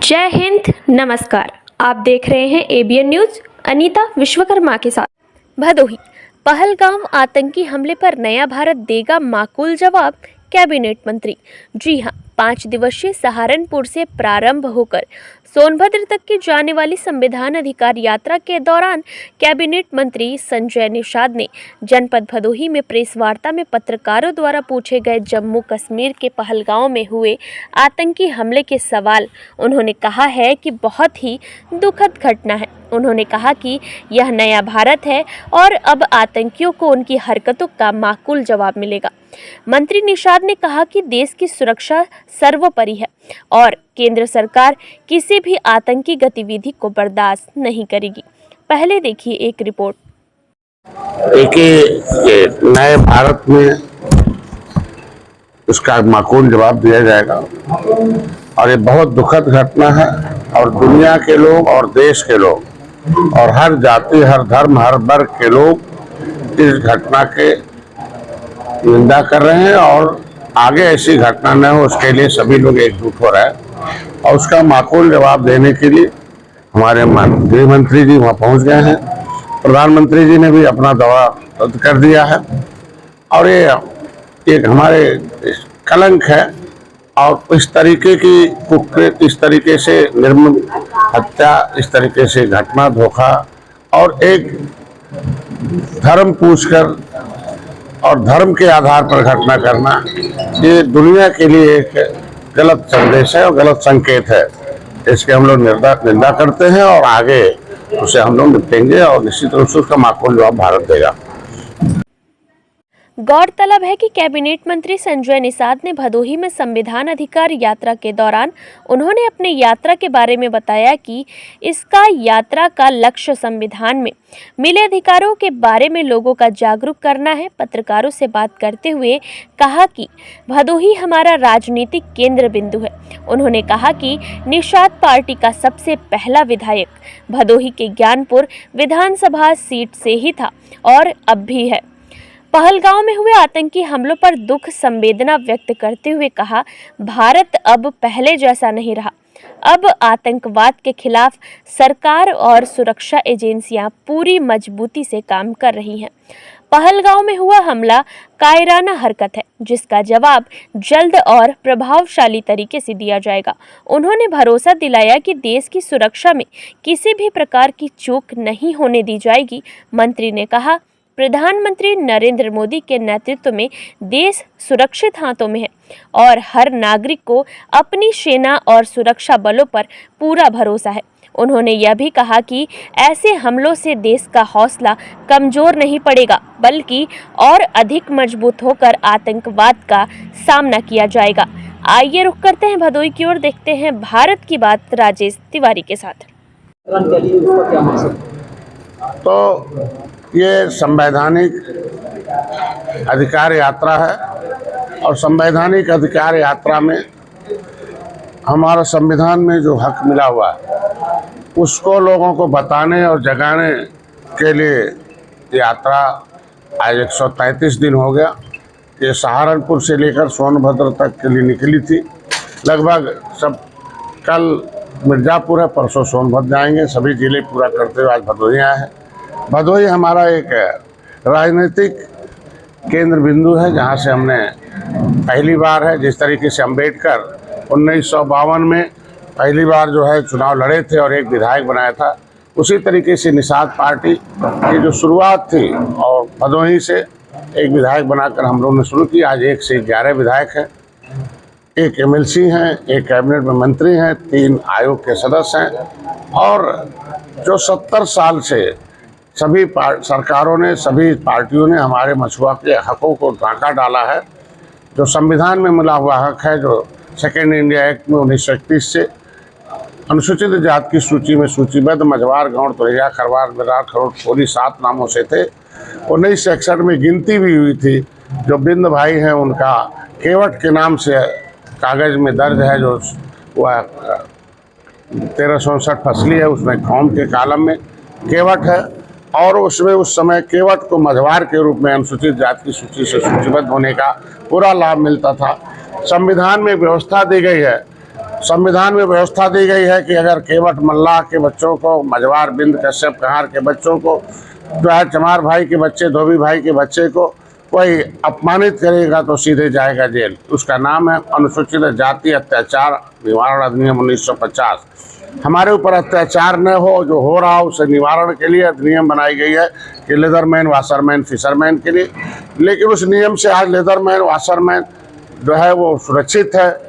जय हिंद, नमस्कार। आप देख रहे हैं एबीएन न्यूज। अनीता विश्वकर्मा के साथ। भदोही पहलगाम आतंकी हमले पर नया भारत देगा माकूल जवाब, कैबिनेट मंत्री। जी हां, 5 दिवसीय सहारनपुर से प्रारंभ होकर सोनभद्र तक की जाने वाली संविधान अधिकार यात्रा के दौरान कैबिनेट मंत्री संजय निषाद ने जनपद भदोही में प्रेस वार्ता में पत्रकारों द्वारा पूछे गए जम्मू कश्मीर के पहलगाम में हुए आतंकी हमले के सवाल उन्होंने कहा है कि बहुत ही दुखद घटना है। उन्होंने कहा कि यह नया भारत है और अब आतंकियों को उनकी हरकतों का माकूल जवाब मिलेगा। मंत्री निषाद ने कहा कि देश की सुरक्षा सर्वोपरि है और केंद्र सरकार किसी भी आतंकी गतिविधि को बर्दाश्त नहीं करेगी। पहले देखिए एक रिपोर्ट। देखिए, नए भारत में उसका माकूल जवाब दिया जाएगा और ये बहुत दुखद घटना है और दुनिया के लोग और देश के लोग और हर जाति, हर धर्म, हर वर्ग के लोग इस घटना के निंदा कर रहे हैं और आगे ऐसी घटना न हो उसके लिए सभी लोग एकजुट हो रहे हैं और उसका माकूल जवाब देने के लिए हमारे गृह मंत्री जी वहाँ पहुँच गए हैं। प्रधानमंत्री जी ने भी अपना दौरा रद्द कर दिया है और ये एक हमारे कलंक है और इस तरीके की कुकृत्य, इस तरीके से निर्मम हत्या, इस तरीके से घटना, धोखा और एक धर्म पूछकर और धर्म के आधार पर घटना करना, ये दुनिया के लिए एक गलत संदेश है और गलत संकेत है। इसके हम लोग निंदा करते हैं और आगे उसे हम लोग निपटेंगे और निश्चित रूप से उसका माकूल जवाब भारत देगा। गौरतलब है कि कैबिनेट मंत्री संजय निषाद ने भदोही में संविधान अधिकार यात्रा के दौरान उन्होंने अपने यात्रा के बारे में बताया कि इसका यात्रा का लक्ष्य संविधान में मिले अधिकारों के बारे में लोगों का जागरूक करना है। पत्रकारों से बात करते हुए कहा कि भदोही हमारा राजनीतिक केंद्र बिंदु है। उन्होंने कहा कि निषाद पार्टी का सबसे पहला विधायक भदोही के ज्ञानपुर विधानसभा सीट से ही था और अब भी है। पहलगाम में हुए आतंकी हमलों पर दुख संवेदना व्यक्त करते हुए कहा, भारत अब पहले जैसा नहीं रहा। अब आतंकवाद के खिलाफ सरकार और सुरक्षा एजेंसियां पूरी मजबूती से काम कर रही हैं। पहलगाम में हुआ हमला कायराना हरकत है जिसका जवाब जल्द और प्रभावशाली तरीके से दिया जाएगा। उन्होंने भरोसा दिलाया कि देश की सुरक्षा में किसी भी प्रकार की चूक नहीं होने दी जाएगी। मंत्री ने कहा, प्रधानमंत्री नरेंद्र मोदी के नेतृत्व में देश सुरक्षित हाथों में है और हर नागरिक को अपनी सेना और सुरक्षा बलों पर पूरा भरोसा है। उन्होंने यह भी कहा कि ऐसे हमलों से देश का हौसला कमजोर नहीं पड़ेगा बल्कि और अधिक मजबूत होकर आतंकवाद का सामना किया जाएगा। आइए रुख करते हैं भदोही की ओर, देखते हैं भारत की बात राजेश तिवारी के साथ। तो ये संवैधानिक अधिकार यात्रा है और संवैधानिक अधिकार यात्रा में हमारा संविधान में जो हक मिला हुआ है उसको लोगों को बताने और जगाने के लिए यात्रा आज 133 दिन हो गया। ये सहारनपुर से लेकर सोनभद्र तक के लिए निकली थी। लगभग सब कल मिर्जापुर है, परसों सोनभद्र जाएंगे। सभी जिले पूरा करते हुए आज भदोही आए हैं। भदोही हमारा एक राजनीतिक केंद्र बिंदु है जहां से हमने पहली बार है, जिस तरीके से अम्बेडकर 1952 में पहली बार जो है चुनाव लड़े थे और एक विधायक बनाया था, उसी तरीके से निषाद पार्टी की जो शुरुआत थी और भदोही से एक विधायक बनाकर हम लोगों ने शुरू की। आज 1 से 11 विधायक हैं, 1 MLC हैं, 1 कैबिनेट में मंत्री हैं, 3 आयोग के सदस्य हैं और जो 70 साल से सभी सरकारों ने, सभी पार्टियों ने हमारे मछुआ के हकों को डाका डाला है। जो संविधान में मिला हुआ हक है, जो सेकेंड इंडिया एक्ट में 1931 से अनुसूचित जाति की सूची में सूचीबद्ध मझवार, गौड़, तोरिया, खरवार, बिरार, खरोट, कोली 7 नामों से थे। 1961 में गिनती भी हुई थी। जो बिंद भाई हैं उनका केवट के नाम से कागज में दर्ज है, जो वह 1359 फसली है, उसमें कौम के कालम में केवट है और उसमें उस समय केवट को मझवार के रूप में अनुसूचित जाति की सूची से सूचीबद्ध होने का पूरा लाभ मिलता था। संविधान में व्यवस्था दी गई है संविधान में व्यवस्था दी गई है कि अगर केवट मल्लाह के बच्चों को, मजवार, बिंद, कश्यप, कहार के बच्चों को, जो है चमार भाई के बच्चे, धोबी भाई के बच्चे को कोई अपमानित करेगा तो सीधे जाएगा जेल। उसका नाम है अनुसूचित जाति अत्याचार निवारण अधिनियम 1950। हमारे ऊपर अत्याचार न हो, जो हो रहा हो उसे निवारण के लिए अधिनियम बनाई गई है कि लेदरमैन, वाशरमैन, फिशरमैन के लिए। लेकिन उस नियम से आज लेदरमैन, वाशरमैन जो है वो सुरक्षित है।